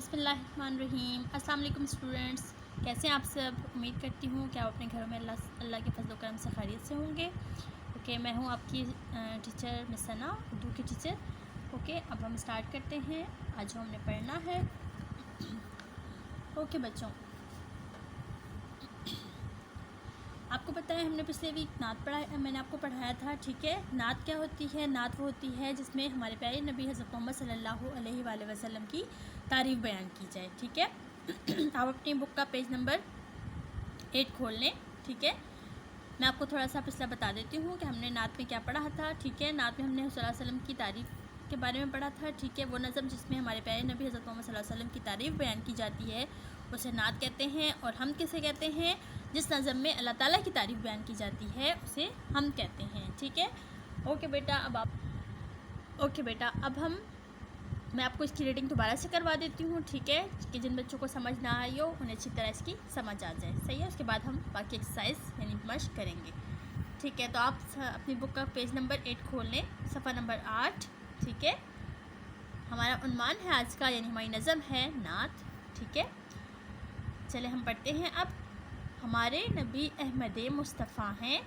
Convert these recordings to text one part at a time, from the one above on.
बिस्मिल्लाहिर्रहमानिर्रहीम। अस्सलाम वालेकुम स्टूडेंट्स, कैसे हैं आप सब। उम्मीद करती हूँ कि आप अपने घरों में अल्लाह के फजल करम से खैरियत से होंगे। ओके, मैं हूँ आपकी टीचर मिस सना, उर्दू की टीचर। ओके, अब हम स्टार्ट करते हैं। आज जो हमने पढ़ना है। ओके बच्चों, आपको पता है हमने पिछले वीक नात मैंने आपको पढ़ाया था। ठीक है, नात क्या होती है? नात वो होती है जिसमें हमारे प्यारे नबी हज़रत मोहम्मद सल्लल्लाहु अलैहि वसल्लम की तारीफ़ बयान की जाए। ठीक है आप अपनी बुक का पेज नंबर 8 खोल लें। ठीक है, मैं आपको थोड़ा सा पिछला बता देती हूँ कि हमने नात में क्या पढ़ा था। ठीक है, नात में हमने सल्लल्लाहु अलैहि वसल्लम की तारीफ़ के बारे में पढ़ा था। ठीक है, वो नज़म जिसमें हमारे प्यारे नबी हज़रत मोहम्मद सल्लल्लाहु अलैहि वसल्लम की तारीफ़ बयान की जाती है उसे नात कहते हैं। और हम किसे कहते हैं? जिस नज़म में अल्लाह ताला की तारीफ़ बयान की जाती है उसे हम कहते हैं। ठीक है, ओके बेटा, अब मैं आपको इसकी रीडिंग दोबारा से करवा देती हूँ। ठीक है, कि जिन बच्चों को समझ ना आई हो उन्हें अच्छी तरह इसकी समझ आ जाए। सही है, उसके बाद हम बाकी एक्सरसाइज यानी मश्क करेंगे। ठीक है, तो आप अपनी बुक का पेज नंबर 8 खोल लें, सफ़ा नंबर 8। ठीक है, हमारा उन्वान है आज का, यानी हमारी नज़म है नात। ठीक है, चले हम पढ़ते हैं। अब हमारे नबी अहमद मुस्तफ़ा हैं,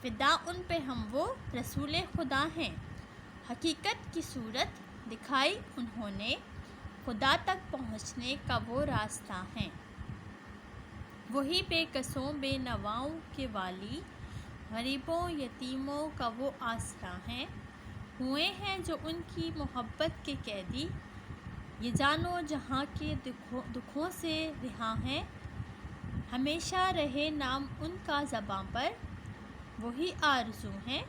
फ़िदा उन पे हम वो रसूल खुदा हैं। हकीकत की सूरत दिखाई उन्होंने, खुदा तक पहुँचने का वो रास्ता है। वही बेकसों बेनवाओं के वाली, गरीबों यतीमों का वो आसरा हैं। हुए हैं जो उनकी मोहब्बत के कैदी, ये जानो जहाँ के दुखों से रिहा हैं। हमेशा रहे नाम उनका ज़बां पर, वही आरज़ू हैं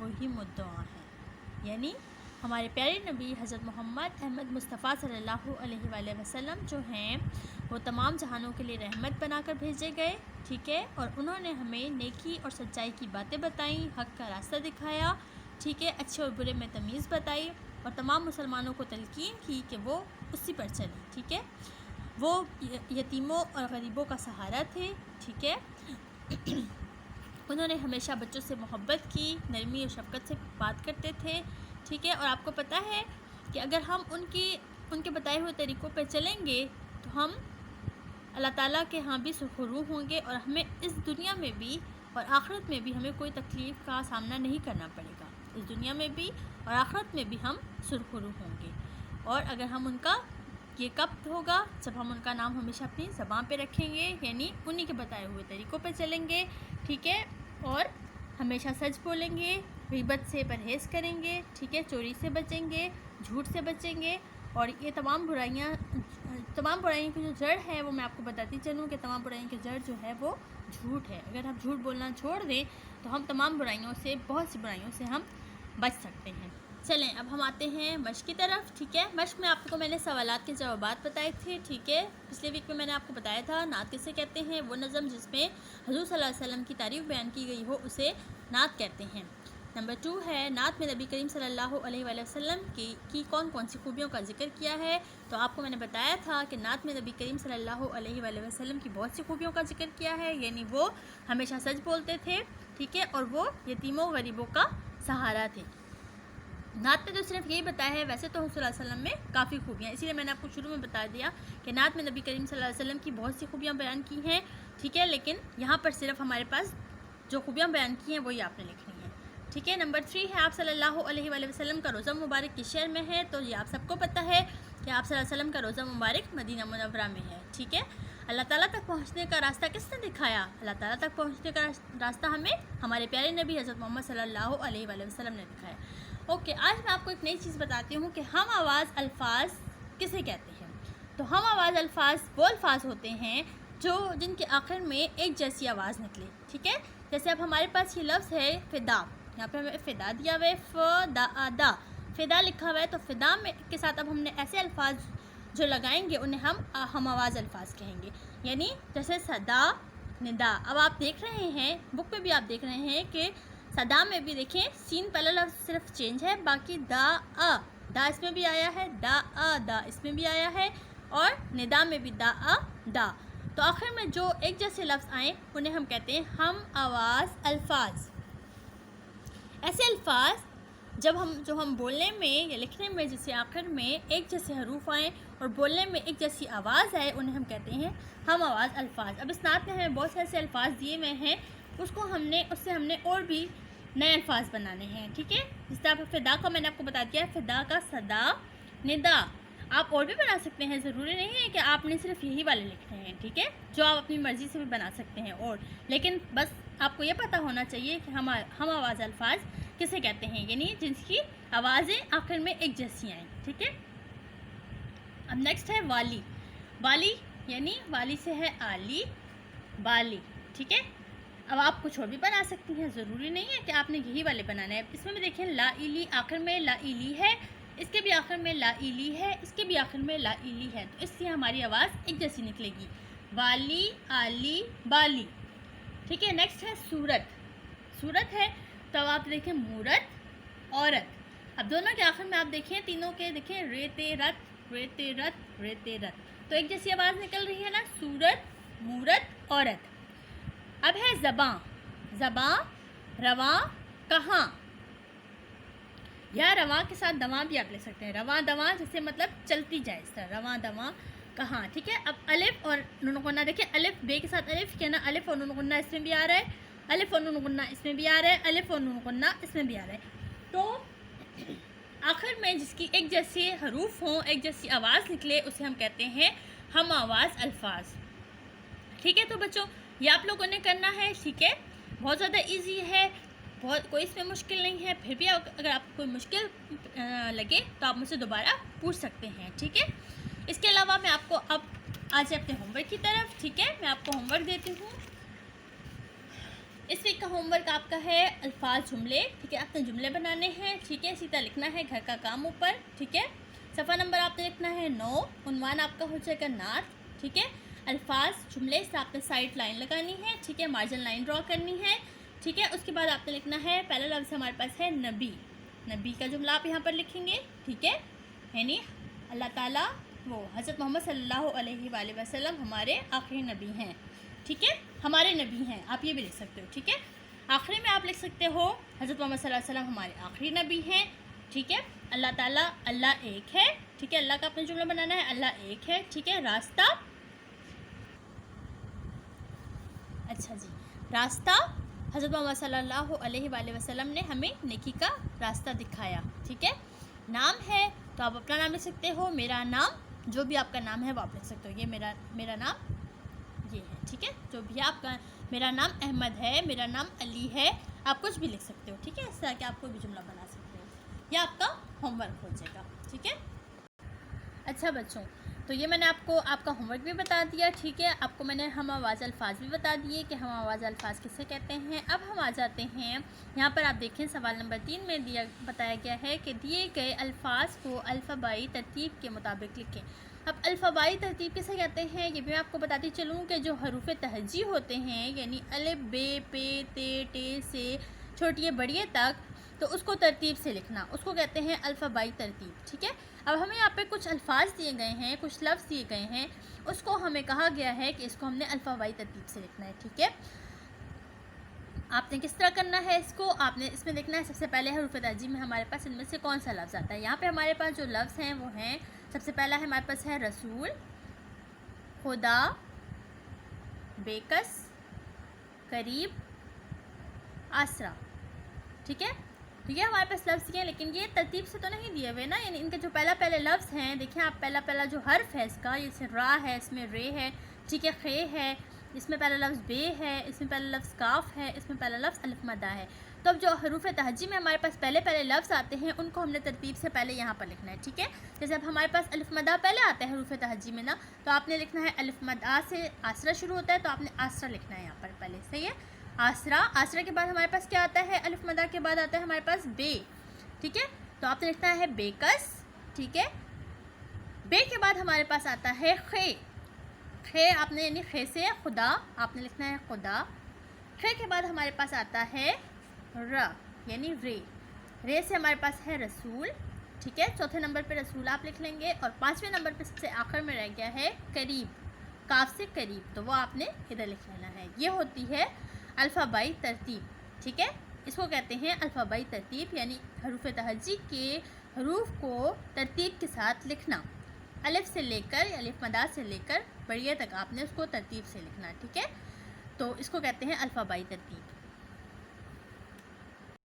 वही मुद्दआ हैं। यानी हमारे प्यारे नबी हज़रत मोहम्मद अहमद मुस्तफ़ा सल्लल्लाहु अलैहि वसल्लम जो हैं वो तमाम जहानों के लिए रहमत बनाकर भेजे गए। ठीक है, और उन्होंने हमें नेकी और सच्चाई की बातें बताई, हक़ का रास्ता दिखाया। ठीक है, अच्छे और बुरे में तमीज़ बताई और तमाम मुसलमानों को तलकीन की कि वो उसी पर चलें। ठीक है, वो यतीमों और गरीबों का सहारा थे। ठीक है उन्होंने हमेशा बच्चों से मोहब्बत की, नरमी और शफ़क़त से बात करते थे। ठीक है, और आपको पता है कि अगर हम उनके बताए हुए तरीक़ों पर चलेंगे तो हम अल्लाह ताला के यहाँ भी सुरखरू होंगे और हमें इस दुनिया में भी और आखिरत में भी हमें कोई तकलीफ़ का सामना नहीं करना पड़ेगा। इस दुनिया में भी और आखिरत में भी हम सुरखरू होंगे। और अगर हम उनका ये कब होगा? जब हम उनका नाम हमेशा अपनी ज़बान पे रखेंगे, यानी उन्हीं के बताए हुए तरीक़ों पे चलेंगे। ठीक है, और हमेशा सच बोलेंगे, ग़ीबत से परहेज़ करेंगे। ठीक है, चोरी से बचेंगे, झूठ से बचेंगे। और ये तमाम बुराइयों की जो जड़ है वो मैं आपको बताती चलूँ कि तमाम बुराइयों की जड़ जो है वो झूठ है। अगर हम झूठ बोलना छोड़ दें तो हम तमाम बुराइयों से, बहुत सी बुराइयों से हम बच सकते हैं। चलें, अब हम आते हैं मश्क की तरफ। ठीक है, मश्क में आपको मैंने सवालात के जवाबात बताए थे। ठीक है, पिछले वीक में मैंने आपको बताया था नात किसे कहते हैं। वो नज़म जिसमें हुज़ूर सल्लल्लाहु अलैहि वसल्लम की तारीफ़ बयान की गई हो उसे नात कहते हैं। नंबर 2 है, नात में नबी करीम सल्लल्लाहु अलैहि वसल्लम की कौन कौन सी खूबियों का जिक्र किया है। तो आपको मैंने बताया था कि नात में नबी करीम सल्लल्लाहु अलैहि वसल्लम की बहुत सी खूबियों का जिक्र किया है, यानी वो हमेशा सच बोलते थे। ठीक है, और वो यतीमों गरीबों का सहारा थे। नात में तो सिर्फ यही बताया है, वैसे तो हुज़ूर सल्लल्लाहु अलैहि वसल्लम में काफ़ी खूबियाँ, इसीलिए मैंने आपको शुरू में बता दिया कि नात में नबी करीम सल्लल्लाहु अलैहि वसल्लम की बहुत सी खूबियाँ बयान की हैं। ठीक है, लेकिन यहाँ पर सिर्फ हमारे पास जो खूबियाँ बयान की हैं वही आपने लिखनी है। ठीक है, नंबर 3 है, आप सल्लल्लाहु अलैहि वसल्लम का रोज़ा मुबारक किस शहर में है। तो ये आप सबको पता है कि आप सल्लल्लाहु अलैहि वसल्लम का रोज़ा मुबारक मदीना मुनव्वरा में है। ठीक है, अल्लाह ताला तक पहुँचने का रास्ता किसने दिखाया? अल्लाह ताला तक पहुँचने का रास्ता हमें हमारे प्यारे नबी हज़रत मोहम्मद सल्लल्लाहु अलैहि वसल्लम ने दिखाया। ओके, आज मैं आपको एक नई चीज़ बताती हूँ कि हम आवाज़ अल्फाज किसे कहते हैं। तो हम आवाज़ अल्फाज वो अल्फाज होते हैं जिनके आखिर में एक जैसी आवाज़ निकले। ठीक है, जैसे अब हमारे पास ये लफ्ज़ है फ़िदा, यहाँ पे हमें फ़िदा दिया हुआ है, फ़िदा लिखा हुआ है। तो फ़िदा में के साथ अब हमने ऐसे अल्फाज जो लगाएंगे उन्हें हम आवाज़ अल्फाज कहेंगे, यानी जैसे सदा, निदा। अब आप देख रहे हैं, बुक पे भी आप देख रहे हैं कि सदा में भी देखें सीन पहला लफ्ज़ सिर्फ चेंज है, बाकी दा इसमें भी आया है, दा इसमें भी आया है, और निदा में भी दा। तो आखिर में जो एक जैसे लफ्ज़ आए उन्हें हम कहते हैं हम आवाज़ अल्फाज। ऐसे अल्फाज जो हम बोलने में या लिखने में जिससे आखिर में एक जैसे हरूफ आएँ اور بولنے میں ایک جیسی آواز آئے انہیں ہم کہتے ہیں ہم آواز الفاظ۔ اب اس نعت میں ہمیں بہت سے ایسے الفاظ دیے ہوئے ہیں، اس سے ہم نے اور بھی نئے الفاظ بنانے ہیں، ٹھیک ہے؟ جس طرح فدا کا میں نے آپ کو بتا دیا، فدا کا صدا، ندا، آپ اور بھی بنا سکتے ہیں، ضروری نہیں ہے کہ آپ نے صرف یہی والے لکھنے ہیں، ٹھیک ہے؟ جو آپ اپنی مرضی سے بھی بنا سکتے ہیں، اور لیکن بس آپ کو یہ پتہ ہونا چاہیے کہ ہم آواز الفاظ کسے کہتے ہیں، یعنی جن کی آوازیں آخر میں ایک جیسی آئیں، ٹھیک ہے؟ اب نیکسٹ ہے والی۔ والی یعنی والی سے ہے آلی، بالی، ٹھیک ہے؟ اب آپ کچھ اور بھی بنا سکتی ہیں، ضروری نہیں ہے کہ آپ نے یہی والے بنانے ہیں۔ اس میں بھی دیکھیں لا ایلی، آخر میں لا ایلی ہے، اس کے بھی آخر میں لا ایلی ہے، اس کے بھی آخر میں لا ایلی ہے، تو اس سے ہماری آواز ایک جیسی نکلے گی، والی، آلی، بالی، ٹھیک ہے؟ نیکسٹ ہے صورت۔ صورت ہے تو اب آپ دیکھیں مورت، عورت، اب دونوں کے آخر میں آپ دیکھیں، تینوں کے دیکھیں ریتے رت، ریتے رت، ریتے رت، تو ایک جیسی آواز نکل رہی ہے نا، صورت، مورت، عورت۔ اب ہے زباں۔ زباں، رواں، کہاں، یا رواں کے ساتھ دواں بھی آپ لے سکتے ہیں، رواں دواں، جیسے مطلب چلتی جائے، اس طرح رواں دواں، کہاں، ٹھیک ہے؟ اب الف اور نون غنہ دیکھیں، الف بے کے ساتھ الف کیا نا، الف اور نون غنہ اس میں بھی آ رہا ہے، الف اور نون غنہ اس میں بھی آ رہا ہے، الف اور نون غنہ اس میں بھی آ رہا ہے، تو آخر میں جس کی ایک جیسے حروف ہوں، ایک جیسی آواز نکلے، اسے ہم کہتے ہیں ہم آواز الفاظ، ٹھیک ہے؟ تو بچوں یہ آپ لوگوں نے کرنا ہے، ٹھیک ہے؟ بہت زیادہ ایزی ہے، کوئی اس میں مشکل نہیں ہے، پھر بھی اگر آپ کو کوئی مشکل لگے تو آپ مجھ سے دوبارہ پوچھ سکتے ہیں، ٹھیک ہے؟ اس کے علاوہ میں آپ کو اب آج اپنے ہوم ورک کی طرف، ٹھیک ہے؟ میں آپ کو ہوم ورک دیتی ہوں۔ اس ویک کا ہوم ورک آپ کا ہے الفاظ جملے، ٹھیک ہے؟ آپ نے جملے بنانے ہیں، ٹھیک ہے؟ سیدھا لکھنا ہے گھر کا کام اوپر، ٹھیک ہے؟ صفحہ نمبر آپ نے لکھنا ہے 9، عنوان آپ کا ہو جائے گا نعت، ٹھیک ہے؟ الفاظ جملے سے آپ نے سائڈ لائن لگانی ہے، ٹھیک ہے؟ مارجن لائن ڈرا کرنی ہے، ٹھیک ہے؟ اس کے بعد آپ نے لکھنا ہے، پہلا لفظ ہمارے پاس ہے نبی، نبی کا جملہ آپ یہاں پر لکھیں گے، ٹھیک ہے؟ یعنی اللہ تعالیٰ وہ حضرت محمد صلی اللہ علیہ وآلہ وسلم ہمارے آخری نبی ہیں، ٹھیک ہے؟ ہمارے نبی ہیں، آپ یہ بھی لکھ سکتے ہو، ٹھیک ہے؟ آخری میں آپ لکھ سکتے ہو حضرت محمد صلی اللہ علیہ وسلم ہمارے آخری نبی ہیں، ٹھیک ہے؟ اللہ تعالیٰ، اللہ ایک ہے، ٹھیک ہے؟ اللہ کا اپنا جملہ بنانا ہے، اللہ ایک ہے، ٹھیک ہے؟ راستہ، اچھا جی، راستہ حضرت محمد صلی اللہ علیہ وآلہ وسلم نے ہمیں نیکی کا راستہ دکھایا، ٹھیک ہے؟ نام ہے تو آپ اپنا نام لکھ سکتے ہو، میرا نام، جو بھی آپ کا نام ہے وہ آپ لکھ سکتے ہو، یہ میرا نام یہ ہے، ٹھیک ہے؟ جو بھی آپ کا، میرا نام احمد ہے، میرا نام علی ہے، آپ کچھ بھی لکھ سکتے ہو، ٹھیک ہے؟ اس طرح کہ آپ کوئی بھی جملہ بنا سکتے ہو، یہ آپ کا ہوم ورک ہو جائے گا، ٹھیک ہے؟ اچھا بچوں، تو یہ میں نے آپ کو آپ کا ہوم ورک بھی بتا دیا، ٹھیک ہے؟ آپ کو میں نے ہم آواز الفاظ بھی بتا دیے کہ ہم آواز الفاظ کسے کہتے ہیں۔ اب ہم آ جاتے ہیں یہاں پر، آپ دیکھیں سوال نمبر 3 میں بتایا گیا ہے کہ دیے گئے الفاظ کو الفبائی ترتیب کے مطابق لکھیں۔ اب الفبائی ترتیب کسے کہتے ہیں یہ بھی میں آپ کو بتاتی چلوں کہ جو حروف تہجی ہوتے ہیں، یعنی الف، بے، پے، تے، ٹے سے چھوٹیے بڑیے تک، تو اس کو ترتیب سے لکھنا، اس کو کہتے ہیں الفبائی ترتیب، ٹھیک ہے؟ اب ہمیں یہاں پہ کچھ الفاظ دیے گئے ہیں، کچھ لفظ دیے گئے ہیں، اس کو ہمیں کہا گیا ہے کہ اس کو ہم نے الفبائی ترتیب سے لکھنا ہے، ٹھیک ہے؟ آپ نے کس طرح کرنا ہے اس کو، آپ نے اس میں دیکھنا ہے سب سے پہلے حروف تہجی میں ہمارے پاس ان میں سے کون سا لفظ آتا ہے۔ یہاں پہ ہمارے پاس جو لفظ ہیں وہ ہیں، سب سے پہلا ہمارے پاس ہے رسول، خدا، بیکس، قریب، آسرا، ٹھیک ہے؟ تو یہ ہمارے پاس لفظ ہیں، لیکن یہ ترتیب سے تو نہیں دیے ہوئے نا، یعنی ان کے جو پہلے لفظ ہیں، دیکھیں آپ پہلا جو حرف ہے اس کا، یہ را ہے، اس میں رے ہے، ٹھیک ہے؟ خے ہے، اس میں پہلا لفظ بے ہے، اس میں پہلا لفظ کاف ہے، اس میں پہلا لفظ الف مدہ ہے۔ تو اب جو حروف تہجی میں ہمارے پاس پہلے لفظ آتے ہیں، ان کو ہم نے ترتیب سے پہلے یہاں پر لکھنا ہے، ٹھیک ہے؟ جیسے اب ہمارے پاس الف مدہ پہلے آتا ہے حروف تہجی میں نا، تو آپ نے لکھنا ہے الف مدہ سے آسرا شروع ہوتا ہے، تو آپ نے آسرا لکھنا ہے یہاں پر پہلے، صحیح ہے؟ آسرا کے بعد ہمارے پاس کیا آتا ہے، الف مدہ کے بعد آتا ہے ہمارے پاس بے، ٹھیک ہے؟ تو آپ نے لکھنا ہے بیکس، ٹھیک ہے؟ بے کے بعد ہمارے پاس آتا ہے خے، خے آپ نے یعنی خے سے خدا، آپ نے لکھنا ہے خدا۔ خے کے بعد ہمارے پاس آتا ہے ر یعنی رے سے ہمارے پاس ہے رسول، ٹھیک ہے؟ چوتھے نمبر پہ رسول آپ لکھ لیں گے، اور 5ویں نمبر پہ سب سے آخر میں رہ گیا ہے قریب، کاف سے قریب، تو وہ آپ نے ادھر لکھ لینا ہے۔ یہ ہوتی ہے الفبائی ترتیب، ٹھیک ہے؟ اس کو کہتے ہیں الفبائی ترتیب، یعنی حروف تہجی کے حروف کو ترتیب کے ساتھ لکھنا۔ الف سے لے کر الف مدار سے لے کر بڑھیا تک آپ نے اس کو ترتیب سے لکھنا ہے، ٹھیک ہے؟ تو اس کو کہتے ہیں الفبائی ترتیب۔